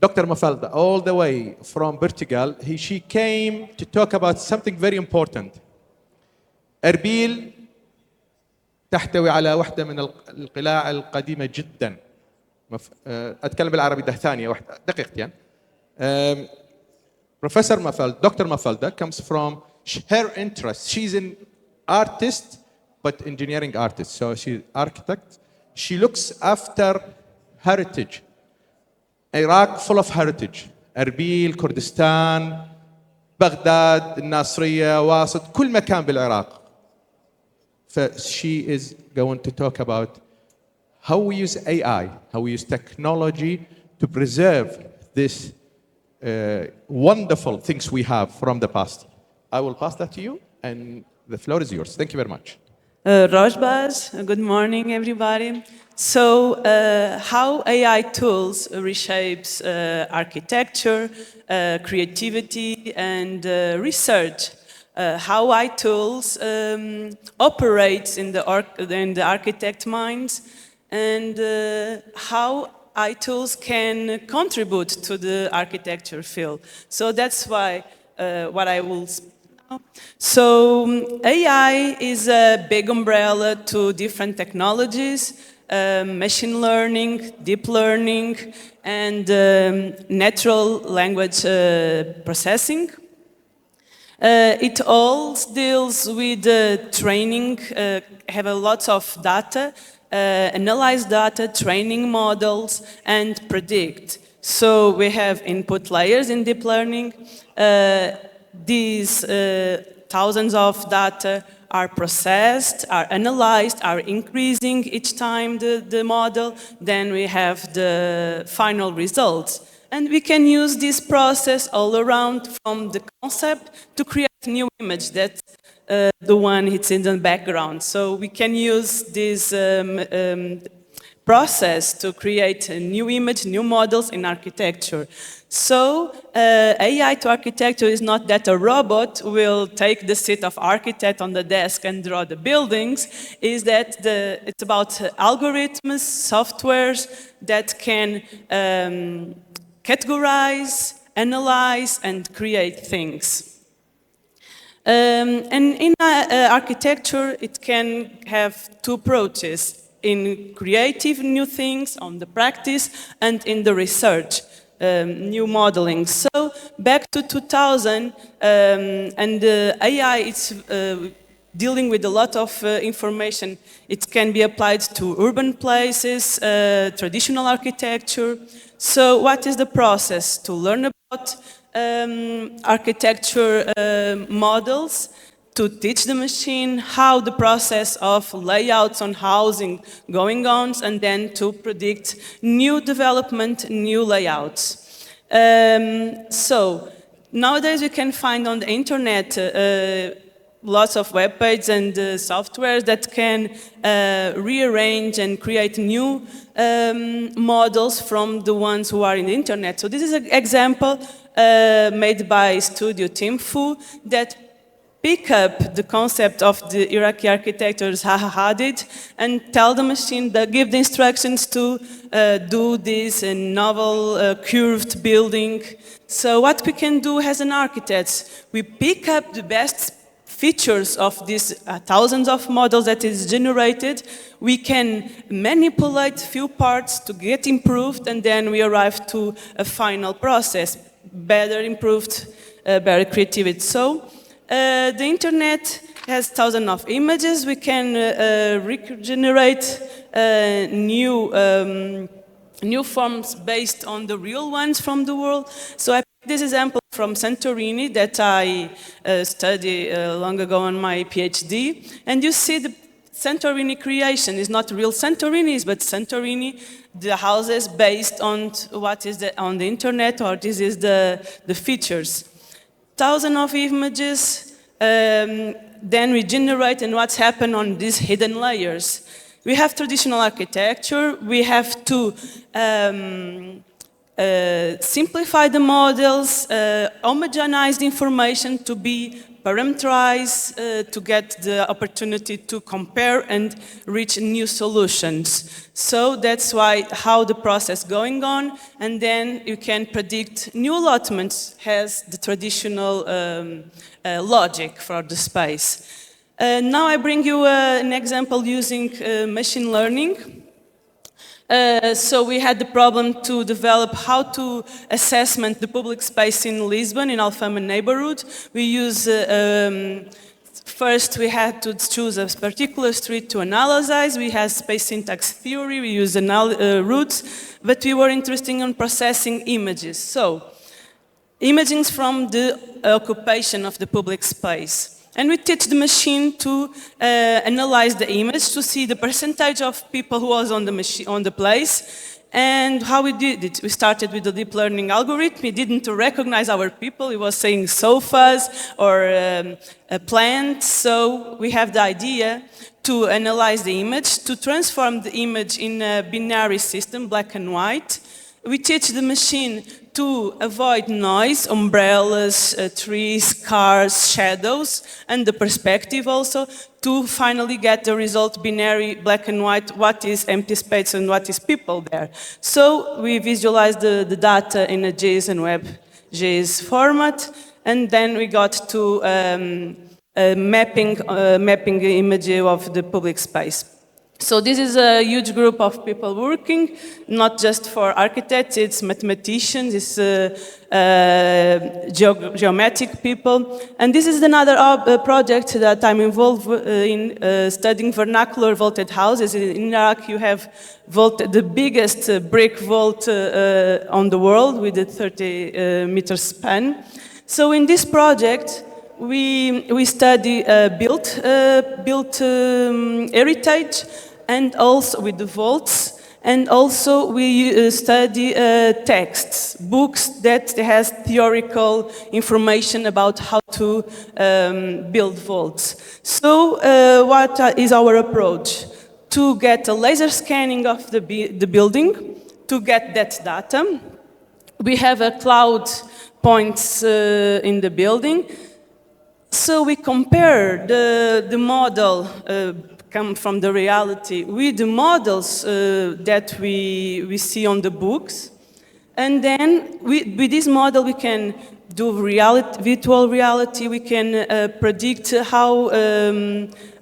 Dr. Mafalda, all the way from Portugal, she came to talk about something very important. أربيل تحتوي على واحدة من القلاع القديمة جدا. أتكلم بالعربي ده ثانية واحدة دقيقتين. Professor Mafalda, Dr. Mafalda comes from her interest. She's an artist, but engineering artist. So she's architect. She looks after heritage. Iraq full of heritage. أربيل, كردستان, بغداد, الناصرية, واسط, كل مكان بالعراق. She is going to talk about how we use AI, how we use technology to preserve this wonderful things we have from the past. I will pass that to you, and the floor is yours. Thank you very much. Rojbaz, good morning, everybody. So, how AI tools reshapes architecture, creativity, and research. How AI tools operates in the architect minds, and how AI tools can contribute to the architecture field. So that's why what I will speak now. So AI is a big umbrella to different technologies, machine learning, deep learning, and natural language processing. It all deals with training, have a lot of data, analyze data, training models, and predict. So we have input layers in deep learning. These thousands of data are processed, are analyzed, are increasing each time the model. Then we have the final results. And we can use this process all around from the concept to create a new image that's the one it's in the background. So we can use this process to create a new image, new models in architecture. So AI to architecture is not that a robot will take the seat of architect on the desk and draw the buildings, is that it's about algorithms, softwares that can categorize, analyze, and create things. And in architecture, it can have two approaches: in creative new things, on the practice, and in the research, new modeling. So back to 2000, and AI is dealing with a lot of information. It can be applied to urban places, traditional architecture. So what is the process? To learn about architecture models, to teach the machine how the process of layouts on housing going on, and then to predict new development, new layouts. So nowadays you can find on the internet lots of web pages and software that can rearrange and create new models from the ones who are in the internet. So this is an example made by Studio Timfu that pick up the concept of the Iraqi architecture Zaha Hadid and tell the machine, give the instructions to do this novel curved building. So what we can do as an architect, we pick up the best features of these thousands of models that is generated. We can manipulate few parts to get improved, and then we arrive to a final process, better improved, better creativity. So the internet has thousands of images. We can regenerate new forms based on the real ones from the world. So I picked this example from Santorini that I studied long ago on my PhD. And you see the Santorini creation is not real Santorinis, but Santorini, the houses based on what is on the internet, or this is the features. Thousands of images, then we generate, and what's happened on these hidden layers. We have traditional architecture, we have to simplify the models, homogenize the information to be parameterized, to get the opportunity to compare and reach new solutions. So that's why how the process going on, and then you can predict new allotments has the traditional logic for the space. Now I bring you an example using machine learning. So we had the problem to develop how to assessment the public space in Lisbon, in Alfama neighborhood. We use, first we had to choose a particular street to analyze. We had space syntax theory, we used routes, but we were interested in processing images. So, images from the occupation of the public space. And we teach the machine to analyze the image to see the percentage of people who was on the place. And how we did it, we started with the deep learning algorithm. It didn't recognize our people. It was saying sofas or plants. So we have the idea to analyze the image, to transform the image in a binary system, black and white. We teach the machine to avoid noise, umbrellas, trees, cars, shadows, and the perspective also, to finally get the result binary, black and white, what is empty space and what is people there. So we visualize the data in a JSON WebJS format, and then we got to mapping the image of the public space. So this is a huge group of people working, not just for architects, it's mathematicians, it's geometric people. And this is another project that I'm involved in studying vernacular vaulted houses. In Iraq you have the biggest brick vault on the world with a 30-meter span. So in this project, we study built heritage, and also with the vaults, and also we study texts, books that has theoretical information about how to build vaults. So what is our approach? To get a laser scanning of the building, to get that data. We have a cloud points in the building. So we compare the model come from the reality with the models that we see on the books. And then with this model we can do virtual reality, we can predict how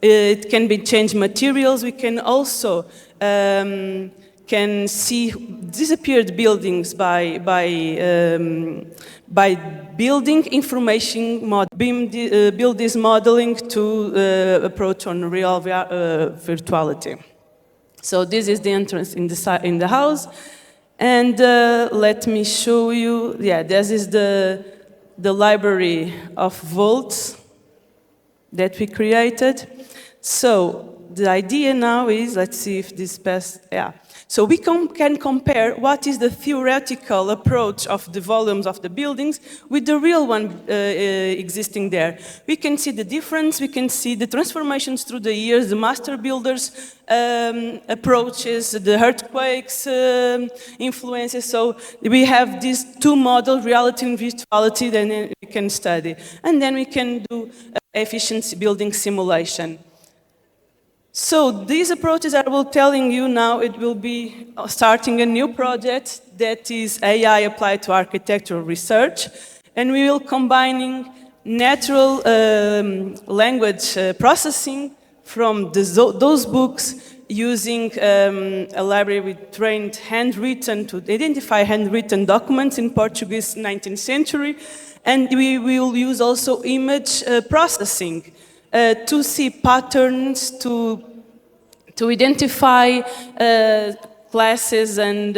it can be changed materials, we can also can see disappeared buildings by building information model, build this modeling to approach on real virtuality. So this is the entrance in the house, and let me show you. Yeah, this is the library of vaults that we created. So the idea now is, let's see if this best. Yeah. So we can compare what is the theoretical approach of the volumes of the buildings with the real one existing there. We can see the difference, we can see the transformations through the years, the master builders' approaches, the earthquakes influences. So we have these two models, reality and virtuality, then we can study. And then we can do efficiency building simulation. So these approaches I will telling you now, it will be starting a new project that is AI applied to architectural research, and we will combining natural language processing from those books using a library with trained handwritten to identify handwritten documents in Portuguese 19th century, and we will use also image processing to see patterns, to identify classes and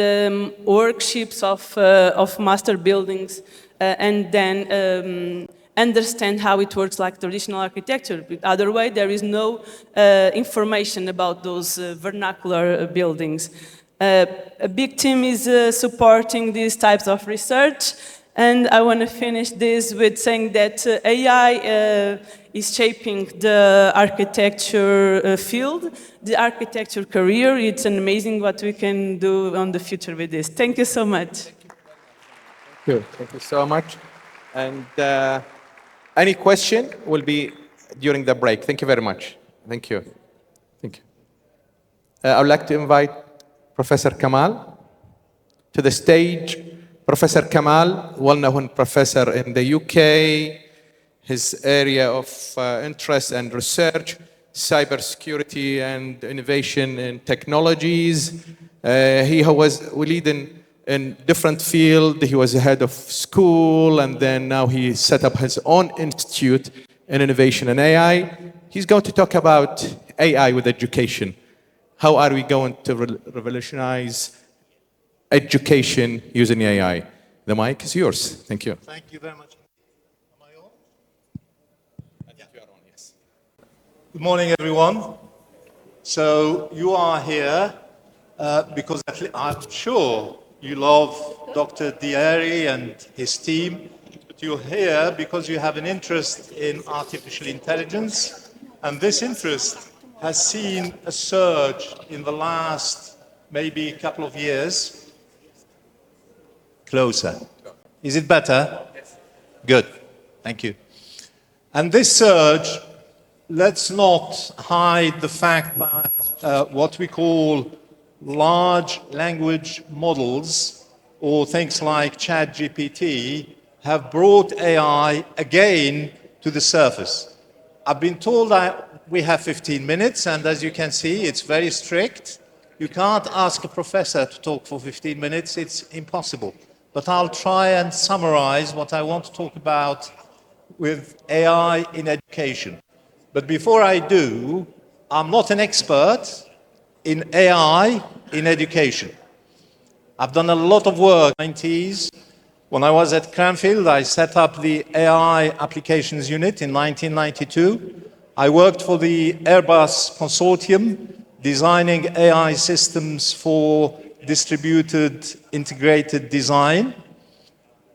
workshops of master buildings, and then understand how it works like traditional architecture. But other way, there is no information about those vernacular buildings. A big team is supporting these types of research. And I want to finish this with saying that AI is shaping the architecture field, the architecture career. It's amazing what we can do on the future with this. Thank you so much. Good. Thank you so much. And any question will be during the break. Thank you very much. Thank you. Thank you. I would like to invite Professor Kamal to the stage. Professor Kamal, well-known professor in the UK, his area of interest and research, cybersecurity and innovation in technologies. He was leading in different field. He was the head of school, and then now he set up his own institute in innovation and AI. He's going to talk about AI with education. How are we going to revolutionize education using AI? The mic is yours. Thank you. Thank you very much. Am I on? Yeah. You are on, yes. Good morning, everyone. So you are here because I'm sure you love Dr. Diari and his team, but you're here because you have an interest in artificial intelligence, and this interest has seen a surge in the last maybe couple of years. Closer. Is it better? Yes. Good. Thank you. And this surge, let's not hide the fact that what we call large language models, or things like ChatGPT, have brought AI again to the surface. I've been told that we have 15 minutes, and as you can see, it's very strict. You can't ask a professor to talk for 15 minutes, it's impossible. But I'll try and summarize what I want to talk about with AI in education. But before I do, I'm not an expert in AI in education. I've done a lot of work in the 90s. When I was at Cranfield, I set up the AI applications unit in 1992. I worked for the Airbus consortium, designing AI systems for distributed integrated design.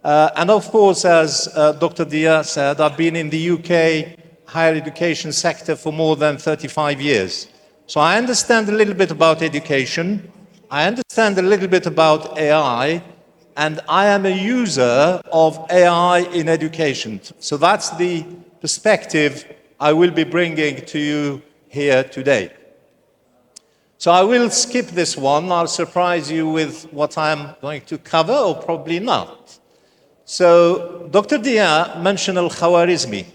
And of course, as Dr. Dia said, I've been in the UK higher education sector for more than 35 years. So I understand a little bit about education, I understand a little bit about AI, and I am a user of AI in education. So that's the perspective I will be bringing to you here today. So I will skip this one. I'll surprise you with what I'm going to cover, or probably not. So Dr. Dia mentioned Al-Khwarizmi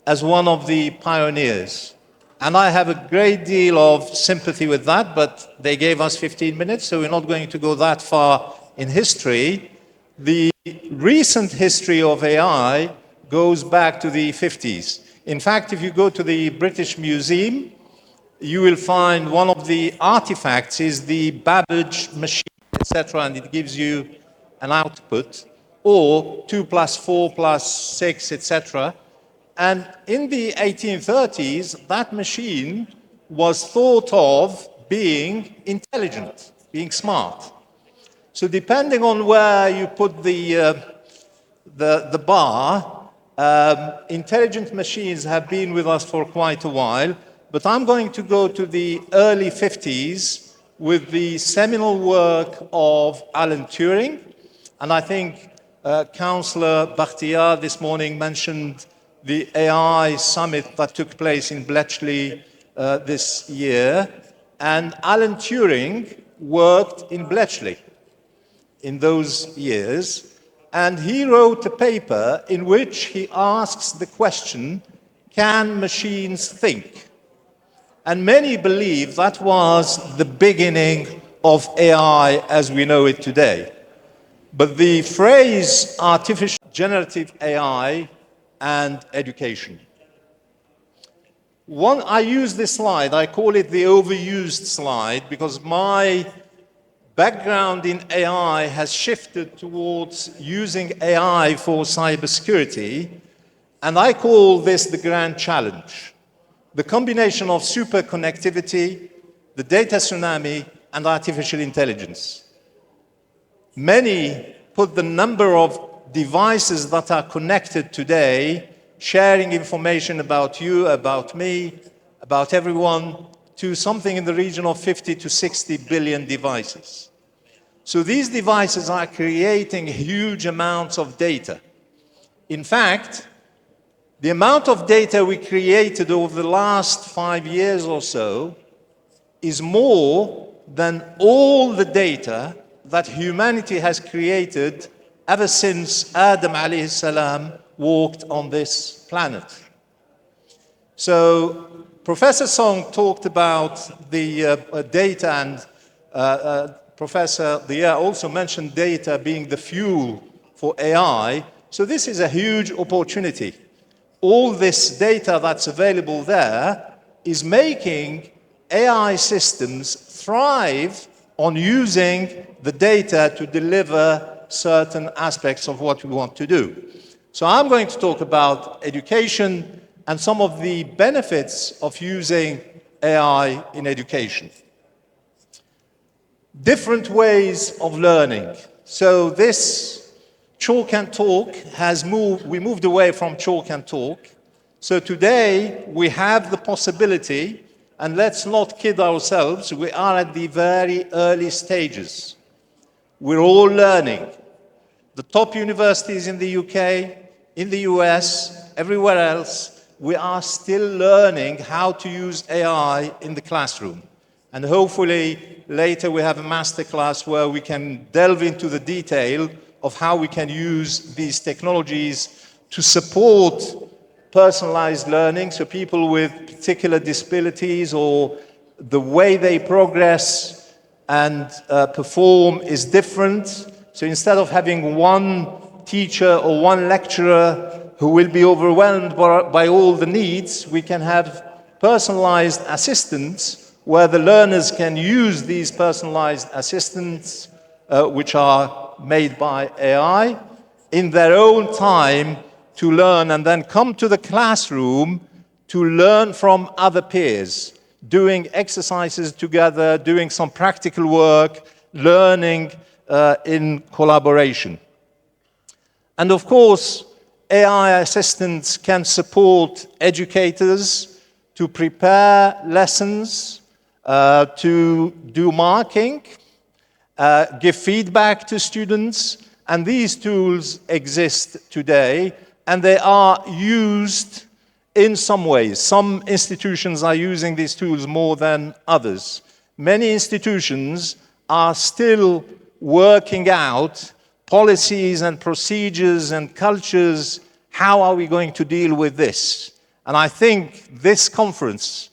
as one of the pioneers. And I have a great deal of sympathy with that, but they gave us 15 minutes, so we're not going to go that far in history. The recent history of AI goes back to the 50s. In fact, if you go to the British Museum, you will find one of the artifacts is the Babbage machine, etc., and it gives you an output, or 2 plus 4 plus 6, etc. And in the 1830s, that machine was thought of being intelligent, being smart. So depending on where you put the bar, intelligent machines have been with us for quite a while, but I'm going to go to the early 50s with the seminal work of Alan Turing. And I think Councillor Bakhtiar this morning mentioned the AI summit that took place in Bletchley this year. And Alan Turing worked in Bletchley in those years. And he wrote a paper in which he asks the question, can machines think? And many believe that was the beginning of AI as we know it today. But the phrase artificial generative AI and education. I use this slide, I call it the overused slide, because my background in AI has shifted towards using AI for cybersecurity, and I call this the grand challenge. The combination of superconnectivity, the data tsunami, and artificial intelligence. Many put the number of devices that are connected today, sharing information about you, about me, about everyone, to something in the region of 50 to 60 billion devices. So these devices are creating huge amounts of data. In fact, the amount of data we created over the last 5 years or so is more than all the data that humanity has created ever since Adam alayhi salam walked on this planet. So Professor Song talked about the data, and Professor Dia also mentioned data being the fuel for AI. So this is a huge opportunity. All this data that's available there is making AI systems thrive on using the data to deliver certain aspects of what we want to do. So I'm going to talk about education and some of the benefits of using AI in education. Different ways of learning. So this chalk and talk we moved away from chalk and talk. So today we have the possibility, and let's not kid ourselves, we are at the very early stages. We're all learning. The top universities in the UK, in the US, everywhere else, we are still learning how to use AI in the classroom. And hopefully later we have a masterclass where we can delve into the detail of how we can use these technologies to support personalized learning, so people with particular disabilities or the way they progress and perform is different. So instead of having one teacher or one lecturer who will be overwhelmed by all the needs, we can have personalized assistants where the learners can use these personalized assistants, which are made by AI, in their own time to learn, and then come to the classroom to learn from other peers, doing exercises together, doing some practical work, learning in collaboration. And of course, AI assistants can support educators to prepare lessons, to do marking, give feedback to students, and these tools exist today, and they are used in some ways. Some institutions are using these tools more than others. Many institutions are still working out policies and procedures and cultures. How are we going to deal with this? And I think this conference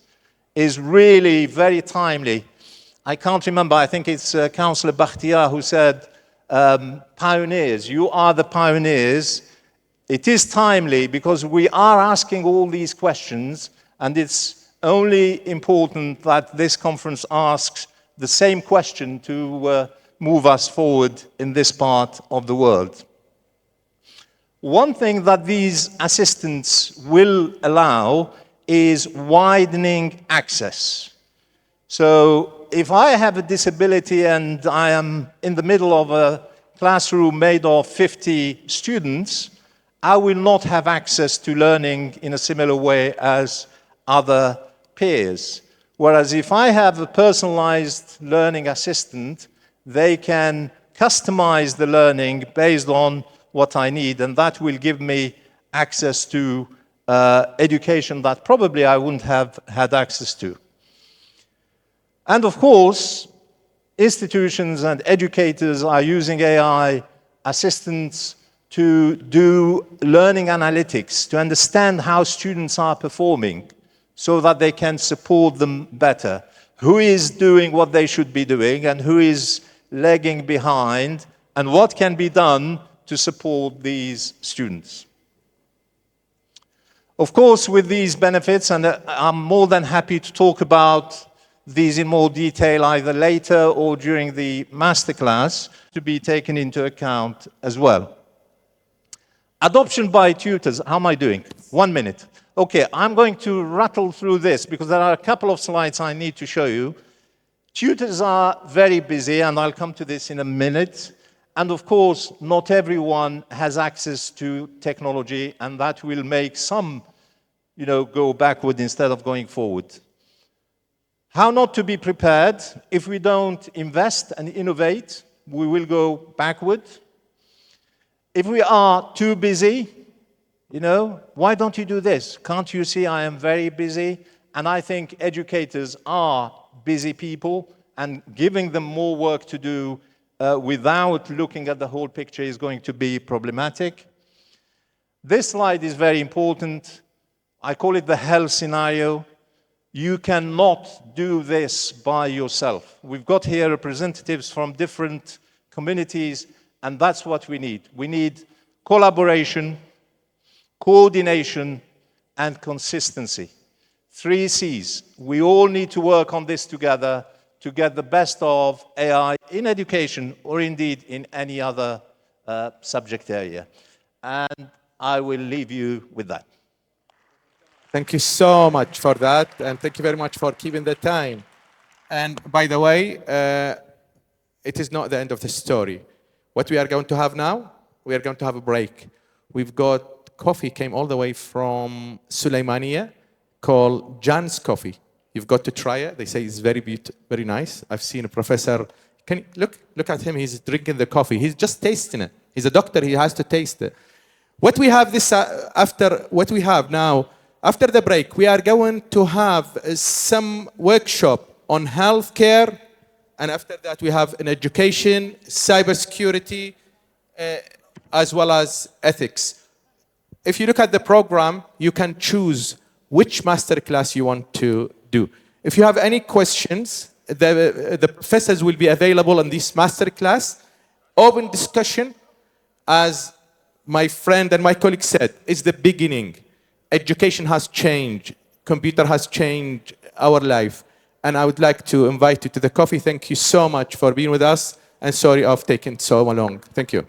is really very timely. I can't remember, I think it's Councillor Bakhtiar who said, pioneers, you are the pioneers. It is timely because we are asking all these questions, and it's only important that this conference asks the same question to move us forward in this part of the world. One thing that these assistants will allow is widening access. So if I have a disability and I am in the middle of a classroom made of 50 students, I will not have access to learning in a similar way as other peers. Whereas if I have a personalized learning assistant, they can customize the learning based on what I need, and that will give me access to education that probably I wouldn't have had access to. And of course, institutions and educators are using AI assistants to do learning analytics, to understand how students are performing so that they can support them better. Who is doing what they should be doing and who is lagging behind, and what can be done to support these students. Of course, with these benefits, and I'm more than happy to talk about these in more detail either later or during the masterclass, to be taken into account as well. Adoption by tutors, how am I doing? 1 minute. Okay, I'm going to rattle through this because there are a couple of slides I need to show you. Tutors are very busy, and I'll come to this in a minute. And of course, not everyone has access to technology, and that will make some, go backward instead of going forward. How not to be prepared if we don't invest and innovate? we will go backward. If we are too busy, you know, why don't you do this? Can't you see I am very busy? And I think educators are busy people, and giving them more work to do without looking at the whole picture is going to be problematic. This slide is very important. I call it the hell scenario. You cannot do this by yourself. We've got here representatives from different communities, and that's what we need. We need collaboration, coordination, and consistency. 3 C's. We all need to work on this together to get the best of AI in education or indeed in any other subject area. And I will leave you with that. Thank you so much for that, and thank you very much for keeping the time. And by the way, it is not the end of the story. What we are going to have now, we are going to have a break. We've got coffee, came all the way from Suleymania, called Jan's Coffee. You've got to try it. They say it's very beautiful, very nice. I've seen a professor. Can you look at him? He's drinking the coffee. He's just tasting it. He's a doctor. He has to taste it. What we have now. After the break, we are going to have some workshop on healthcare, and after that we have an education, cybersecurity, as well as ethics. If you look at the program, you can choose which masterclass you want to do. If you have any questions, the professors will be available on this masterclass. Open discussion, as my friend and my colleague said, is the beginning. Education has changed. Computer has changed our life. And I would like to invite you to the coffee. Thank you so much for being with us. And sorry of taking so long. Thank you.